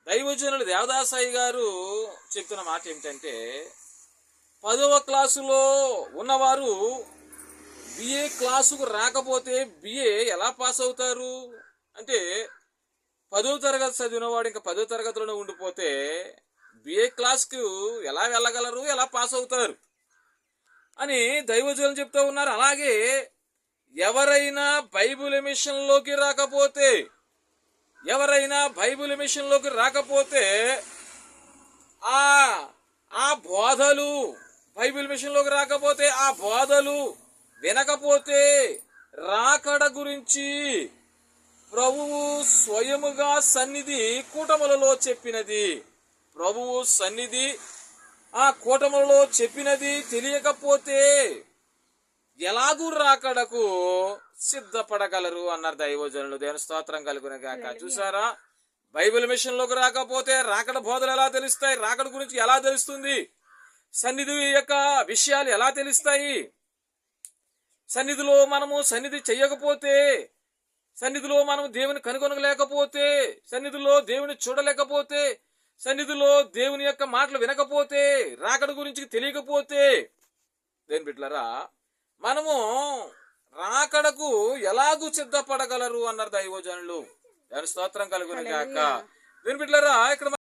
దైవజనులు దేవదాసాయి గారు చెప్తున్న మాట ఏమిటంటే 10వ క్లాసులో ఉన్నవారు బిఏ క్లాసుకు రాకపోతే బిఏ ఎలా పాస్ అవుతారు అంటే 10వ తరగతి చదివినవాడు ఇంకా 10వ తరగతిలోనే ఉండిపోతే బిఏ క్లాస్కు ఎలా వెళ్ళగలరు, ఎలా పాస్ అవుతారు అని దైవజనులు చెప్తూ ఉన్నారు. అలాగే ఎవరైనా బైబిల్ మిషన్లోకి రాకపోతే ఆ బోధలు బైబిల్ మిషన్లోకి రాకపోతే ఆ బోధలు వినకపోతే రాకడ గురించి ప్రభువు స్వయముగా సన్నిధి కూటములలో చెప్పినది, ప్రభువు సన్నిధి ఆ కూటములలో చెప్పినది తెలియకపోతే ఎలాగూ రాకడకు సిద్ధపడగలరు అన్నారు దైవజనులు. దేవుని స్తోత్రం కలుగును గాక. చూసారా, బైబిల్ మిషన్లోకి రాకపోతే రాకడ బోధలు ఎలా తెలుస్తాయి, రాకడ గురించి ఎలా తెలుస్తుంది, సన్నిధి యొక్క విషయాలు ఎలా తెలుస్తాయి, సన్నిధిలో మనము సన్నిధి చెయ్యకపోతే, సన్నిధిలో మనం దేవుని కనుగొనలేకపోతే, సన్నిధిలో దేవుని చూడలేకపోతే, సన్నిధిలో దేవుని యొక్క మాటలు వినకపోతే, రాకడ గురించి తెలియకపోతే దేని బిడ్డలారా మనము రాకడకు ఎలాగూ సిద్ధపడగలరు అన్నారు దైవజనులు. స్తోత్రం కలుగును గాక. దేని బిడ్డలారా ఇక్కడ